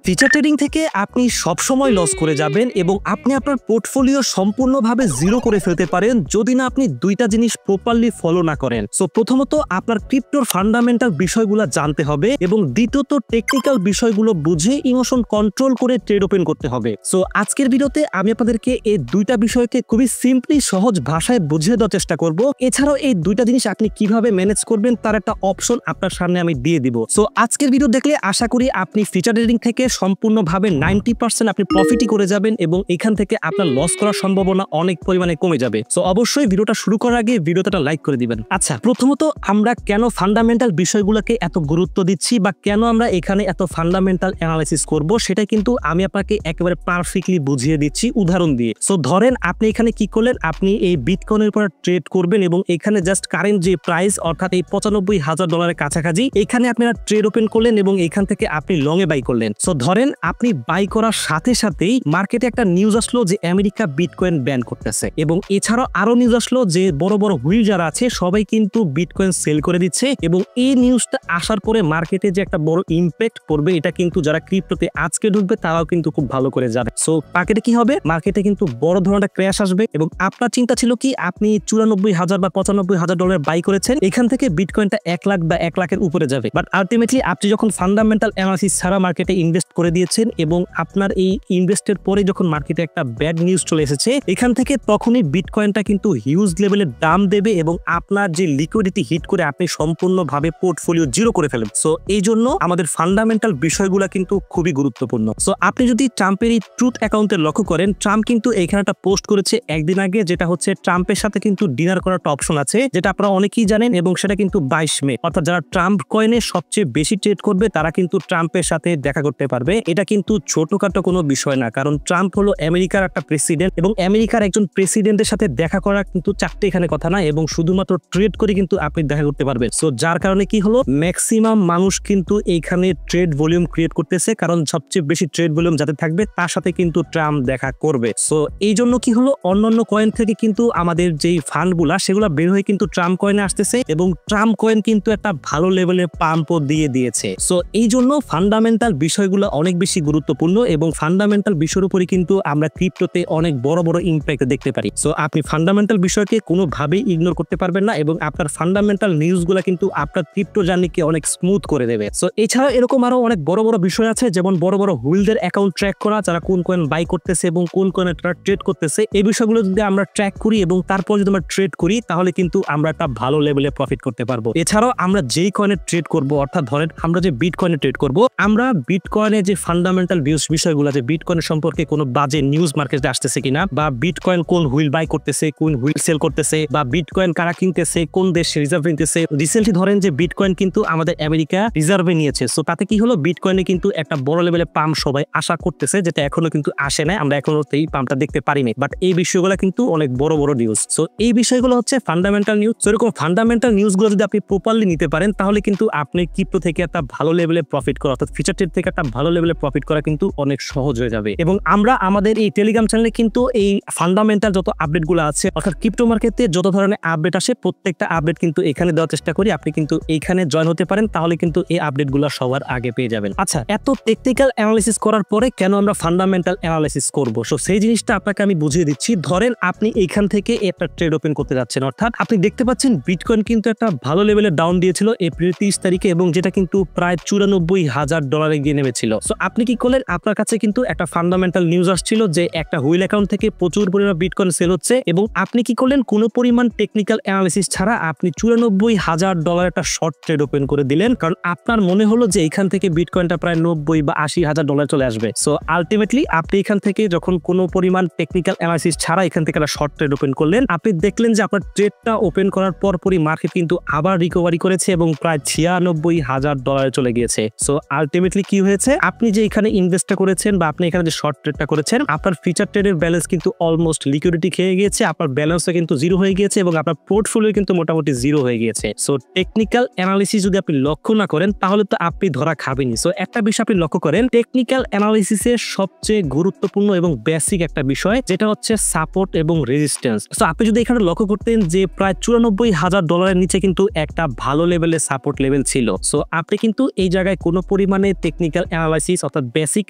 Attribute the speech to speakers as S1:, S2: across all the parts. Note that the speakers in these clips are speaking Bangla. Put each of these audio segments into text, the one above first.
S1: ফিচার ট্রেডিং থেকে আপনি সবসময় লস করে যাবেন এবং আপনি আপনার পোর্টফোলিও সম্পূর্ণভাবে জিরো করে ফেলতে পারেন যদি না আপনি দুইটা জিনিস প্রপারলি ফলো না করেন। সো প্রথমত আপনার ক্রিপ্টোর ফান্ডামেন্টাল বিষয়গুলো জানতে হবে এবং দ্বিতীয়ত টেকনিক্যাল বিষয়গুলো বুঝে ইমোশন কন্ট্রোল করে ট্রেড ওপেন করতে হবে। সো আজকের ভিডিওতে আমি আপনাদেরকে এই দুইটা বিষয়কে খুবই সিম্পলি সহজ ভাষায় বুঝিয়ে দেওয়ার চেষ্টা করব। এছাড়াও এই দুইটা জিনিস আপনি কিভাবে ম্যানেজ করবেন তার একটা অপশন আপনার সামনে আমি দিয়ে দিব। সো আজকের ভিডিও দেখলে আশা করি আপনি ফিচার ট্রেডিং থেকে সম্পূর্ণভাবে 90% আপনি প্রফিটই করে যাবেন এবং এখান থেকে আপনার লস করার সম্ভাবনা অনেক পরিমাণে কমে যাবে। সো অবশ্যই ভিডিওটা শুরু করার আগে ভিডিওটা লাইক করে দিবেন। আচ্ছা, প্রথমত আমরা কেন ফান্ডামেন্টাল বিষয়গুলোকে এত গুরুত্ব দিচ্ছি বা কেন আমরা এখানে এত ফান্ডামেন্টাল অ্যানালাইসিস করব সেটা কিন্তু আমি আপনাকে একেবারে পারফেক্টলি বুঝিয়ে দিচ্ছি উদাহরণ দিয়ে। সো ধরেন আপনি এখানে কি করলেন, আপনি এই বিটকয়েনের উপর ট্রেড করবেন এবং এখানে জাস্ট কারেন্ট যে প্রাইস অর্থাৎ এই $95,000 কাছাকাছি এখানে আপনারা ট্রেড ওপেন করলেন এবং এখান থেকে আপনি লং এ বাই করলেন। সো ধরেন আপনি বাই করার সাথে সাথেই মার্কেটে একটা নিউজ আসলো যে আমেরিকা বিটকয়েন ব্যান করতেছে এবং এছাড়াও আরো নিউজ আসলো যে বড় বড় হুইল যারা আছে সবাই কিন্তু বিটকয়েন সেল করে দিচ্ছে এবং এই নিউজটা আসার পরে মার্কেটে যে একটা বড় ইম্প্যাক্ট পড়বে এটা কিন্তু যারা ক্রিপ্টোতে আজকে ঢুকবে তারাও কিন্তু খুব ভালো করে জানে। সো মার্কেটে কি হবে, মার্কেটে কিন্তু বড় ধরনের ক্র্যাশ আসবে এবং আপনার চিন্তা ছিল কি আপনি $94,000 বা $95,000 বাই করেছেন, এখান থেকে বিটকয়েনটা 1 লাখ বা 1 লাখের উপরে যাবে। বাট আলটিমেটলি আপনি যখন ফান্ডামেন্টাল অ্যানালাইসিস ছাড়া মার্কেটে ইনভেস্ট করে দিয়েছেন এবং আপনার এই ইনভেস্টের পরে যখন মার্কেটে একটা ব্যাড নিউজ চলে এসেছে এখান থেকে তখনই বিটকয়েনটা কিন্তু হিউজ লেভেলের দাম দেবে এবং আপনার যে লিকুইডিটি হিট করে আপনি সম্পূর্ণভাবে পোর্টফোলিও জিরো করে ফেলেন। সো এই জন্য আমাদের ফান্ডামেন্টাল বিষয়গুলো কিন্তু খুবই গুরুত্বপূর্ণ। সো আপনি যদি ট্রাম্পের এই ট্রুথ অ্যাকাউন্টে লক্ষ্য করেন, ট্রাম্প কিন্তু এখানে একটা পোস্ট করেছে একদিন আগে, যেটা হচ্ছে ট্রাম্পের সাথে কিন্তু ডিনার করার একটা অপশন আছে যেটা আপনারা অনেকেই জানেন এবং সেটা কিন্তু 22 মে, অর্থাৎ যারা ট্রাম্প কয়েনে সবচেয়ে বেশি ট্রেড করবে তারা কিন্তু ট্রাম্পের সাথে দেখা করতে পারবে। এটা কিন্তু ছোটখাটো কোনো বিষয় না, কারণ ট্রাম্প হলো আমেরিকার একটা প্রেসিডেন্ট এবং আমেরিকার একজন প্রেসিডেন্টের সাথে দেখা করা কিন্তু চারটে এখানে কথা না এবং শুধুমাত্র ট্রেড করে কিন্তু আপনি দেখা করতে পারবেন। সো যার কারণে কি হলো, ম্যাক্সিমাম মানুষ কিন্তু এইখানে ট্রেড ভলিউম ক্রিয়েট করতেছে, কারণ সবচেয়ে বেশি ট্রেড ভলিউম যাতে থাকবে তার সাথে কিন্তু ট্রাম্প দেখা করবে। সো এই জন্য কি হলো, অন্যান্য কয়েন থেকে কিন্তু আমাদের যেই ফান্ডগুলা সেগুলো বের হয়ে কিন্তু ট্রাম্প কয়েনে আসতেছে এবং ট্রাম্প কয়েন কিন্তু একটা ভালো লেভেলের পাম্পও দিয়ে দিয়েছে। সো এই জন্য ফান্ডামেন্টাল বিষয়গুলো অনেক বেশি গুরুত্বপূর্ণ এবং ফান্ডামেন্টাল বিষয়ের উপরে কিন্তু আমরা ক্রিপ্টোতে অনেক বড় বড় ইম্প্যাক্ট দেখতে পারি। সো আপনি ফান্ডামেন্টাল বিষয়কে কোনোভাবেই ইগনোর করতে পারবেন না এবং আপনার ফান্ডামেন্টাল নিউজগুলো কিন্তু আপনার ক্রিপ্টো জার্নিকে অনেক স্মুথ করে দেবে। সো এছাড়াও এরকম আরো অনেক বড় বড় বিষয় আছে, যেমন বড় বড় হুইলদের অ্যাকাউন্ট ট্র্যাক করা, যারা কোন কয়েন বাই করতেছে এবং কোন কয়েনে তারা ট্রেড করতেছে, এই বিষয়গুলো যদি আমরা ট্র্যাক করি এবং তারপর যদি আমরা ট্রেড করি তাহলে কিন্তু আমরা একটা ভালো লেভেলে প্রফিট করতে পারবো। এছাড়াও আমরা যেই কয়েনে ট্রেড করব, অর্থাৎ ধরেন আমরা যে বিটকয়েনে ট্রেড করব, আমরা বিটকয়েনে যে ফান্ডামেন্টাল বিষয়গুলো আছে, বিটকয়েনের সম্পর্কে কোনো বাজে নিউজ মার্কেটে আসতেছে কিনা, বা বিটকয়েন কোন হুইল বাই করতেছে, কোন হুইল সেল করতেছে, বা বিটকয়েন কারা কিনতেছে, কোন দেশ রিজার্ভ নিতেছে। রিসেন্টলি ধরেন যে বিটকয়েন কিন্তু আমাদের আমেরিকা রিজার্ভে নিয়েছে। সো তাতে কি হলো, বিটকয়েনে কিন্তু একটা বড় লেভেলে পাম্প সবাই আশা করতেছে, যেটা এখনো কিন্তু আসে না, আমরা এখনো এই পাম্পটা দেখতে পারিনি। বাট এই বিষয়গুলো কিন্তু অনেক বড় বড় নিউজ। সো এই বিষয়গুলো হচ্ছে ফান্ডামেন্টাল নিউজ। সো এরকম ফান্ডামেন্টাল নিউজগুলো যদি আপনি প্রপারলি নিতে পারেন তাহলে কিন্তু আপনি ক্রিপ্টো থেকে একটা ভালো লেভেলে প্রফিট করা, অর্থাৎ ফিচার ট্রেড থেকে একটা ভালো লেভেলে প্রফিট করা কিন্তু অনেক সহজ হয়ে যাবে। এবং আমরা আমাদের এই টেলিগ্রাম চ্যানেলে কিন্তু এই ফান্ডামেন্টাল যত আপডেটগুলো আছে, অর্থাৎ ক্রিপ্টো মার্কেটে যত ধরনের আপডেট আসে প্রত্যেকটা আপডেট কিন্তু এখানে দেওয়ার চেষ্টা করি। আপনি কিন্তু এইখানে জয়েন হতে পারেন, তাহলে কিন্তু এই আপডেটগুলো সবার আগে পেয়ে যাবেন। আচ্ছা, এত টেকনিক্যাল অ্যানালাইসিস করার পরে কেন আমরা ফান্ডামেন্টাল অ্যানালাইসিস করব, সো সেই জিনিসটা আপনাকে আমি বুঝিয়ে দিচ্ছি। ধরেন আপনি এইখান থেকে একটা ট্রেড ওপেন করতে যাচ্ছেন, অর্থাৎ আপনি দেখতে পাচ্ছেন বিটকয়েন কিন্তু একটা ভালো লেভেলে ডাউন দিয়েছিল এপ্রিল 30 তারিখে এবং যেটা কিন্তু প্রায় $94,000 গিয়ে নেমেছিল। সো আপনি কি করলেন, আপনার কাছে কিন্তু একটা ফান্ডামেন্টাল নিউজ আসছিল যে একটা হুইল অ্যাকাউন্ট থেকে প্রচুর পরিমাণ বিটকয়েন সেল হচ্ছে এবং আপনি কি করলেন, কোনো পরিমাণ টেকনিক্যাল অ্যানালাইসিস ছাড়া আপনি $94,000 একটা শর্ট ট্রেড ওপেন করে দিলেন, কারণ আপনার মনে হলো যে এখান থেকে বিটকয়েনটা প্রায় $90,000 বা $80,000 চলে আসবে। সো আলটিমেটলি আপনি এখান থেকে যখন কোনো পরিমাণ টেকনিক্যাল অ্যানালাইসিস ছাড়া এখান থেকে একটা শর্ট ট্রেড ওপেন করলেন, আপনি দেখলেন যে আপনার ট্রেডটা ওপেন করার পরপরই মার্কেট কিন্তু আবার রিকভারি করেছে এবং প্রায় $96,000 চলে গিয়েছে। সো আলটিমেটলি কি হয়েছে, আপনি যে এখানে ইনভেস্টটা করেছেন বা আপনি এখানে যে শর্ট ট্রেডটা করেছেন, আপনার ফিচার ট্রেডের ব্যালেন্স কিন্তু অলমোস্ট লিকুইডিটি খেয়ে গিয়েছে, আপনার ব্যালেন্সও কিন্তু জিরো হয়ে গিয়েছে এবং আপনার পোর্টফোলিও কিন্তু মোটামুটি জিরো হয়ে গিয়েছে। সো টেকনিক্যাল অ্যানালিসিস যদি আপনি লক্ষ্য না করেন তাহলে তো আপনি ধরা খাবেনই। সো একটা বিষয় আপনি লক্ষ্য করেন, টেকনিক্যাল অ্যানালিসিসের সবচেয়ে গুরুত্বপূর্ণ এবং বেসিক একটা বিষয় যেটা হচ্ছে সাপোর্ট এবং রেজিস্ট্যান্স। সো আপনি যদি এখানে লক্ষ্য করতেন যে প্রায় $94,000 নিচে কিন্তু একটা ভালো লেভেলের সাপোর্ট লেভেল ছিল। সো আপনি কিন্তু এই জায়গায় কোনো পরিমাণে টেকনিক্যাল অ্যানালাইসিস অ্যানালাইসিস অর্থাৎ বেসিক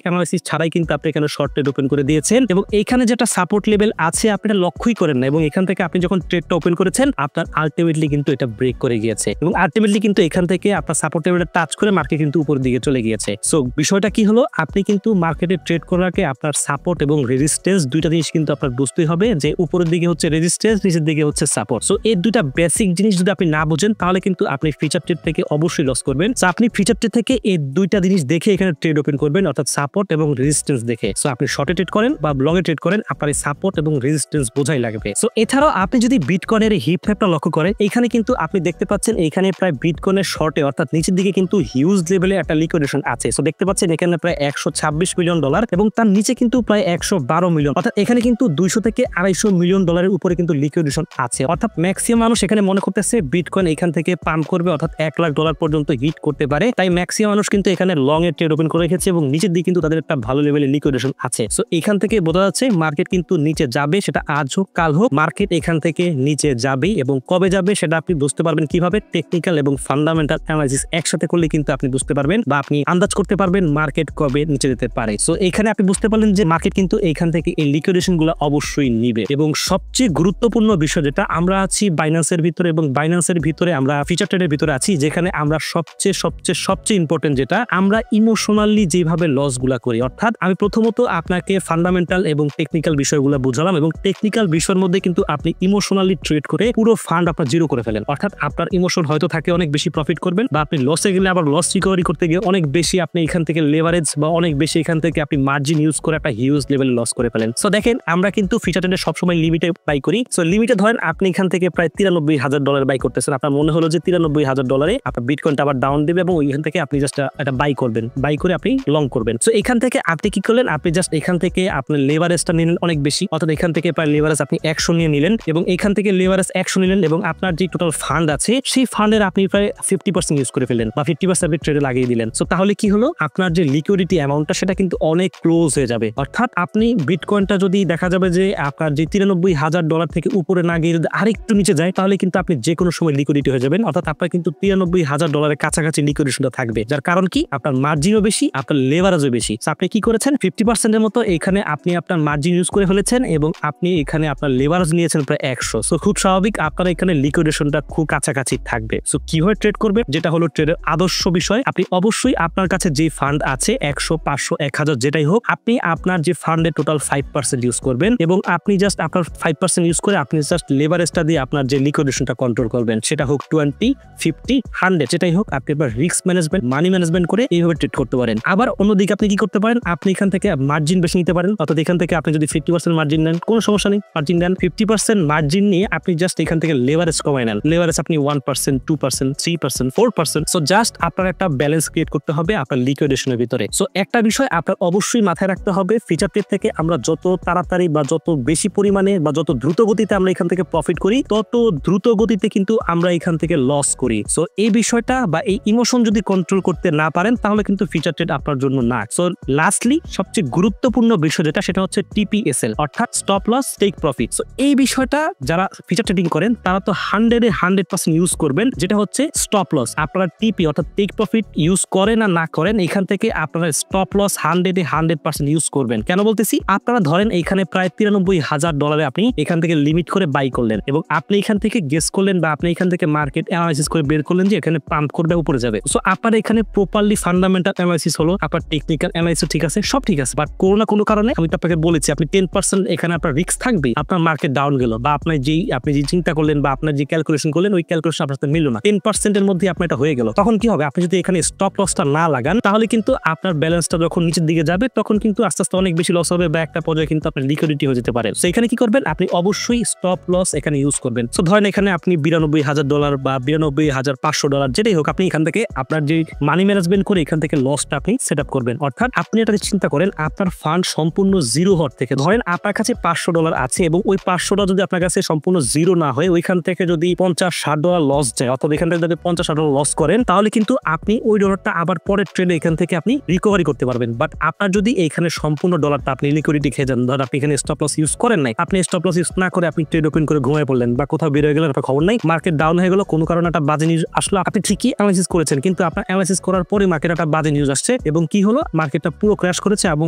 S1: অ্যানালাইসিস ছাড়াই কিন্তু আপনি এখানে শর্ট ট্রেড ওপেন করে দিয়েছেন এবং এইখানে যেটা সাপোর্ট লেভেল আছে আপনি এটা লক্ষ্যই করেন না এবং এখান থেকে আপনি যখন ট্রেডটা ওপেন করেছেন আপনার আলটিমেটলি কিন্তু এটা ব্রেক করে গিয়েছে এবং আলটিমেটলি কিন্তু এখান থেকে আপনার সাপোর্ট লেভেলটা টাচ করে মার্কেট কিন্তু উপরের দিকে চলে গিয়েছে। সো বিষয়টা কি হলো, আপনি কিন্তু মার্কেটে ট্রেড করার আগে আপনার সাপোর্ট এবং রেজিস্ট্যান্স দুইটা জিনিস কিন্তু আপনার বুঝতেই হবে যে উপরের দিকে হচ্ছে রেজিস্ট্যান্স, নিচের দিকে হচ্ছে সাপোর্ট। সো এই দুইটা বেসিক জিনিস যদি আপনি না বুঝেন তাহলে কিন্তু আপনি ফিচার ট্রেড থেকে অবশ্যই লস করবেন। সো আপনি ফিচার ট্রেড থেকে এই দুইটা জিনিস দেখে এখানে ট্রেড ওপেন করবেন অর্থাৎ সাপোর্ট এবং রেজিস্ট্যান্স দেখে। সো আপনি শর্টে ট্রেড করেন বা লংয়ে ট্রেড করেন আপনার এই সাপোর্ট এবং রেজিস্ট্যান্স বোঝাই লাগবে। সো এছাড়াও আপনি যদি বিটকয়েনের হিপ ম্যাপটা লক্ষ্য করেন এখানে কিন্তু আপনি দেখতে পাচ্ছেন এখানে প্রায় বিটকয়েনের শর্টে অর্থাৎ নিচের দিকে কিন্তু হিউজ লেভেলে একটা লিকুইডেশন আছে। সো দেখতে পাচ্ছেন এখানে প্রায় $126 মিলিয়ন এবং তার নিচে কিন্তু প্রায় 112 মিলিয়ন, অর্থাৎ এখানে কিন্তু 200 থেকে 250 মিলিয়ন ডলারের উপরে কিন্তু লিকুইডেশন আছে। অর্থাৎ ম্যাক্সিমাম মানুষ এখানে মনে করতেছে বিটকয়েন এখান থেকে পাম্প করবে অর্থাৎ $1,00,000 পর্যন্ত হিট করতে পারে, তাই ম্যাক্সিমাম মানুষ কিন্তু এখানে লং এর ট্রেড ওপেন করে রেখেছে এবং নিচের দিকে কিন্তু তাদের একটা ভালো লেভেলের লিকুইডেশন আছে। সো এখান থেকে বোঝা যাচ্ছে মার্কেট কিন্তু নিচে যাবে, সেটা আজ হোক কাল হোক মার্কেট এখান থেকে নিচে যাবে এবং কবে যাবে সেটা আপনি বুঝতে পারবেন কিভাবে, টেকনিক্যাল এবং ফান্ডামেন্টাল অ্যানালাইসিস একসাথে করলে কিন্তু আপনি বুঝতে পারবেন বা আপনি আন্দাজ করতে পারবেন মার্কেট কবে নিচে যেতে পারে। সো এখানে আপনি বুঝতে পারলেন যে মার্কেট কিন্তু এইখান থেকে এই লিকুইডেশন গুলো অবশ্যই নিবে। এবং সবচেয়ে গুরুত্বপূর্ণ বিষয় যেটা, আমরা আছি বাইন্যান্সের ভিতরে এবং বাইন্যান্সের ভিতরে আমরা ফিচার ট্রেডের ভিতরে আছি, যেখানে আমরা সবচেয়ে ইম্পর্টেন্ট যেটা আমরা ইমোশনালি যেভাবে লস গুলা করি। অর্থাৎ আমি প্রথমত আপনাকে ফান্ডামেন্টাল এবং টেকনিক্যাল বিষয়গুলো বুঝালাম এবং টেকনিক্যাল বিষয়ের মধ্যে কিন্তু আপনি ইমোশনালি ট্রেড করে পুরো ফান্ড আপনার জিরো করে ফেলেন। অর্থাৎ আপনার ইমোশন হয়তো থাকে অনেক বেশি প্রফিট করবেন বা আপনি লসে গেলে আবার লস রিকভারি করতে গিয়ে অনেক বেশি আপনি এখান থেকে লেভারেজ বা অনেক বেশি এখান থেকে আপনি মার্জিন ইউজ করে একটা হিউজ লেভেলে লস করে ফেলেন। সো দেখেন আমরা কিন্তু ফিচার ট্রেডে সবসময় লিমিটে বাই করি। সো লিমিটে ধরেন আপনি এখান থেকে প্রায় $93,000 বাই করতেছেন, আপনার মনে হলো যে $93,000 আপনার বিটকয়েনটা আবার ডাউন দেবে এবং ওইখান থেকে আপনি জাস্ট এটা বাই করবেন, বাই করে আপনি লং করবেন। সো এখান থেকে আপনি কি করলেন, আপনি জাস্ট এখান থেকে আপনার লেভারেজটা নিলেন অনেক বেশি, অর্থাৎ এখান থেকে প্রায় লেভারেজ আপনি 100 নিয়ে নিলেন এবং এখান থেকে লেভারেজ 100 নিলেন এবং আপনার যে টোটাল ফান্ড আছে সেই ফান্ডের আপনি প্রায় 50% ইউজ করে ফেলেন বা 50% আপনি ট্রেডে লাগিয়ে দিলেন। সো তাহলে কি হলো, আপনার যে লিকুইডিটি অ্যামাউন্টটা সেটা কিন্তু অনেক ক্লোজ হয়ে যাবে। অর্থাৎ আপনি বিটকয়েনটা যদি দেখা যাবে যে আপনার যে $93,000 থেকে উপরে না গিয়ে যদি আরেকটু নিচে যায় তাহলে কিন্তু আপনি যে কোনো সময় লিকুইডিটি হয়ে যাবেন। অর্থাৎ আপনার কিন্তু $93,000 কাছাকাছি লিকুইডেশনটা থাকবে, যার কারণ কি আপনার মার্জিনও বেশি, আপনার লেভারেজও বেশি। আপনি কি করেছেন 50% এর মতো এখানে আপনি আপনার মার্জিন ইউজ করে ফেলেছেন এবং আপনি এখানে আপনার লেভারেজ নিয়েছেন প্রায় 100। সো খুব স্বাভাবিক আপনার এখানে লিকুইডেশনটা খুব কাছাকাছি থাকবে। সো কিভাবে ট্রেড করবে, যেটা হলো ট্রেডের আদর্শ বিষয়, আপনি অবশ্যই আপনার কাছে যে ফান্ড আছে 100, 500, 1000 যেটাই হোক, আপনি আপনার যে ফান্ডের টোটাল 5% ইউজ করবেন এবং আপনি জাস্ট আপনার 5% ইউজ করে আপনি জাস্ট লেভারেজটা দিয়ে আপনার যে লিকুইডেশনটা কন্ট্রোল করবেন, সেটা হোক 20, 50, 100 যেটাই হোক, আপনি এবার রিস্ক ম্যানেজমেন্ট, মানি ম্যানেজমেন্ট করে এইভাবে ট্রেড করতে পারেন। আবার অন্যদিকে আপনি কি করতে পারেন, আপনি এখান থেকে মার্জিন বেশি নিতে পারেন। অর্থাৎ এখান থেকে আপনি যদি 50% মার্জিন নেন কোনো সমস্যা নেই, মার্জিন নেন 50% মার্জিন নিয়ে আপনি জাস্ট এখান থেকে লেভারেজ কমায় নেন। লেভারেজ আপনি 1%, 2%, 3%, 4%। সো জাস্ট আপনার একটা ব্যালেন্স ক্রিয়েট করতে হবে আপনার লিকুইডেশনের ভিতরে। সো একটা বিষয় আপনার অবশ্যই মাথায় রাখতে হবে, ফিচার ট্রেড থেকে আমরা যত তাড়াতাড়ি বা যত বেশি পরিমাণে বা যত দ্রুত গতিতে আমরা এখান থেকে প্রফিট করি তত দ্রুত গতিতে কিন্তু আমরা এখান থেকে লস করি। সো এই বিষয়টা বা এই ইমোশন যদি কন্ট্রোল করতে না পারেন তাহলে কিন্তু ফিচার ট্রেড আপনার জন্য না। সো লাস্টলি সবচেয়ে গুরুত্বপূর্ণ বিষয় যেটা, সেটা হচ্ছে TPSL অর্থাৎ stop loss take profit. So এই বিষয়টা যারা ফিচার ট্রেডিং করেন তারা তো 100% ইউজ করবেন, যেটা হচ্ছে স্টপ লস। আপনারা টিপি অর্থাৎ টেক প্রফিট ইউজ করেন আর না করেন, এখান থেকে আপনারা স্টপ লস 100% ইউজ করবেন। কেন বলতেছি, আপনারা ধরেন এখানে প্রায় $93,000 আপনি এখান থেকে লিমিট করে বাই করলেন এবং আপনি এখান থেকে গেস করলেন বা আপনি এখান থেকে মার্কেট অ্যানালাইসিস করে বের করলেন যে এখানে পাম্প করবে উপরে যাবে। সো আপনার এখানে প্রপারলি ফান্ডামেন্টাল অ্যানালাইসিস হলো, আপনার টেকনিক্যাল অ্যানালাইসিস ঠিক আছে, সব ঠিক আছে, বাট কোনো না কোনো কারণে আমি তো আপনাকে বলেছি আপনি 10% এখানে আপনার রিস্ক থাকবে, আপনার মার্কেট ডাউন গেল বা আপনি যে চিন্তা করলেন বা আপনার যে ক্যালকুলেশন করলেন ওই ক্যালকুলেশন আপনার সাথে মিলল না, 10% এর মধ্যে আপনার এটা হয়ে গেল, তখন কি হবে, আপনি যদি এখানে স্টপ লসটা না লাগান তাহলে কিন্তু আপনার ব্যালেন্সটা যখন নিচের দিকে যাবে তখন কিন্তু আস্তে আস্তে অনেক বেশি লস হবে বা একটা পর্যায়ে কিন্তু আপনার লিকুইডিটি হয়ে যেতে পারে। সো এখানে কি করবেন, আপনি অবশ্যই স্টপ লস এখানে ইউজ করবেন। সো ধরেন এখানে আপনি $92,000 বা $92,500 যেটাই হোক, আপনি এখান থেকে আপনার যে মানি ম্যানেজমেন্ট করে এখান থেকে লসটা আপনি সেট আপ করবেন। অর্থাৎ আপনি এটা চিন্তা করেন আপনার ফান্ড সম্পূর্ণ জিরো হওয়ার থেকে, ধরেন আপনার কাছে $500 আছে এবং ওই $500 যদি আপনার কাছে সম্পূর্ণ জিরো না হয় ওইখান থেকে যদি $50-60 লস যায়, অথবা এখান থেকে যদি $50-60 লস করেন তাহলে কিন্তু আপনি ওই ডলারটা আবার পরের ট্রেডে এখান থেকে আপনি রিকভারি করতে পারবেন। বাট আপনার যদি এখানে সম্পূর্ণ ডলারটা আপনি লিকুইডিটি খেয়ে যান, ধর আপনি এখানে স্টপ লস ইউজ করেন নাই, আপনি স্টপ লস ইউজ না করে আপনি ট্রেড ওপেন করে ঘুমিয়ে পড়লেন বা কোথাও বের হয়ে গেলেন, আপনার খবর নাই, মার্কেট ডাউন হয়ে গেল, কোনো কারণে একটা বাজে নিউজ আসলো, আপনি ঠিকই অ্যানালাইসিস করেছেন কিন্তু আপনার অ্যানালাইসিস করার পরে মার্কেট একটা বাজে নিউজ আসছে এবং কি হলো, মার্কেটটা পুরো ক্র্যাশ করেছে এবং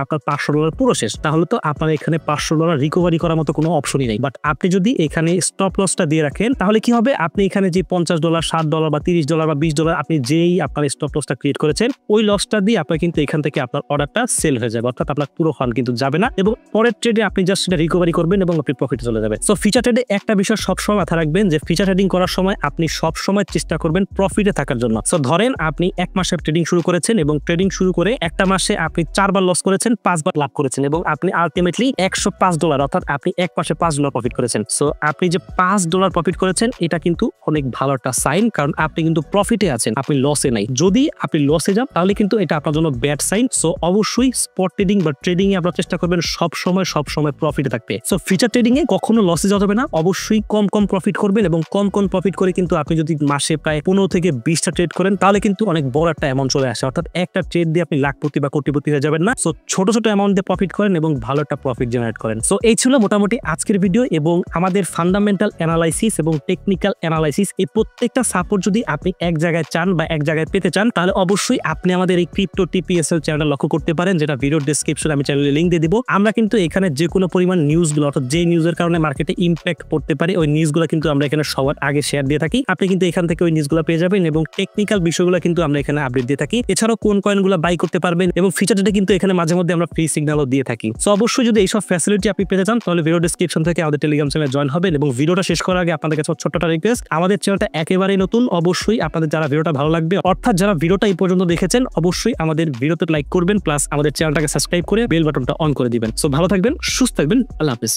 S1: আপনার $500 পুরো শেষ, তাহলে তো আপনার এখানে $500 রিকভারি করার মতো কোনো অপশনই নেই। বাট আপনি যদি এখানে স্টপ লসটা দিয়ে রাখেন তাহলে কি হবে, আপনি এখানে যে $50, $60 বা $30 বা $20 আপনি যেই আপনার স্টপ লসটা ক্রিয়েট করেছেন ওই লসটা দিয়ে আপনার কিন্তু এখান থেকে আপনার অর্ডারটা সেল হয়ে যাবে, অর্থাৎ আপনার পুরো ফান্ড কিন্তু যাবে না এবং পরের ট্রেডে আপনি জাস্ট সেটা রিকভারি করবেন এবং আপনি প্রফিটে চলে যাবে। সো ফিচার ট্রেডে একটা বিষয় সবসময় মাথায় রাখবেন যে ফিচার ট্রেডিং করার সময় আপনি সবসময় চেষ্টা করবেন প্রফিটে থাকার জন্য। সো ধরেন আপনি 1 মাসে ট্রেডিং শুরু করেছেন এবং ট্রেডিং শুরু করে একটা মাসে আপনি 4 বার লস করেছেন, 5 বার লাভ করেছেন এবং আপনি আলটিমেটলি $105 অর্থাৎ আপনি এক মাসে $5 প্রফিট করেছেন। সো আপনি যে $5 প্রফিট করেছেন এটা কিন্তু অনেক ভালো একটা সাইন, কারণ আপনি কিন্তু প্রফিটে আছেন, আপনি লসে নাই। যদি আপনি লসে যান তাহলে কিন্তু এটা আপনার জন্য ব্যাড সাইন। সো অবশ্যই স্পট ট্রেডিং বা ট্রেডিং এ আপনারা চেষ্টা করবেন সব সময় প্রফিটে থাকবে। সো ফিচার ট্রেডিং এ কখনো লসে যাওয়া যাবে না, অবশ্যই কম প্রফিট করবেন এবং কম প্রফিট করে কিন্তু আপনি যদি মাসে প্রায় 15 থেকে 20টা ট্রেড করেন তাহলে কিন্তু অনেক বড় একটা অ্যামাউন্ট চলে আসে, অর্থাৎ একটা ট্রেড দিয়ে আপনি লাখপতি বা কোটিপতি হয়ে যাবেন না। সো ছোট অ্যামাউন্ট দিয়ে প্রফিট করেন এবং ভালো একটা প্রফিট জেনারেট করেন। সো এই ছিল মোটামুটি আজকের ভিডিও এবং আমাদের ফান্ডামেন্টাল অ্যানালাইসিস এবং টেকনিক্যাল অ্যানালাইসিস এই প্রত্যেকটা সাপোর্ট যদি আপনি এক জায়গায় চান বা এক জায়গায় পেতে চান তাহলে অবশ্যই আপনি আমাদের এই ক্রিপ্টো টিপিএসএল চ্যানেল লক্ষ্য করতে পারেন, যেটা ভিডিও ডেসক্রিপশনে আমি চ্যানেলের লিংক দিয়ে দিব। আমরা কিন্তু এখানে যে কোনো পরিমাণ নিউজগুলো, অর্থাৎ যে নিউজের কারণে মার্কেটে ইম্প্যাক্ট পড়তে পারে ওই নিউজগুলো কিন্তু আমরা এখানে সবার আগে শেয়ার দিয়ে থাকি। আপনি কিন্তু এখান থেকে ওই নিউজগুলো পেয়ে যাবেন এবং টেকনিক্যাল বিষয়গুলো কিন্তু আমরা এখানে আপডেট দিয়ে থাকি। এছাড়াও কোন কয়েনগুলো বাই করতে পারবেন এবং ফিচারটা কিন্তু এখানে মাঝে মধ্যে আমরা ফ্রি সিগন্যালও দিয়ে থাকি। সো অবশ্যই যদি এইসব ফ্যাসিলিটি আপনি পেতে চান তাহলে ভিডিও ডেসক্রিপশন থেকে আমাদের টেলিগ্রাম চ্যানেলে জয়েন হবেন। এবং ভিডিওটা শেষ করার আগে আপনাদের কাছে ছোট্ট একটা রিকোয়েস্ট, আমাদের চ্যানেলটা একেবারেই নতুন, অবশ্যই আপনাদের যারা ভিডিওটা ভালো লাগবে, অর্থাৎ যারা ভিডিওটা এই পর্যন্ত দেখেছেন অবশ্যই আমাদের ভিডিওতে লাইক করবেন, প্লাস আমাদের চ্যানেলটাকে সাবস্ক্রাইব করে বেল বাটনটা অন করে দিবেন। সো ভালো থাকবেন, সুস্থ থাকবেন, আল্লাহ হাফেজ।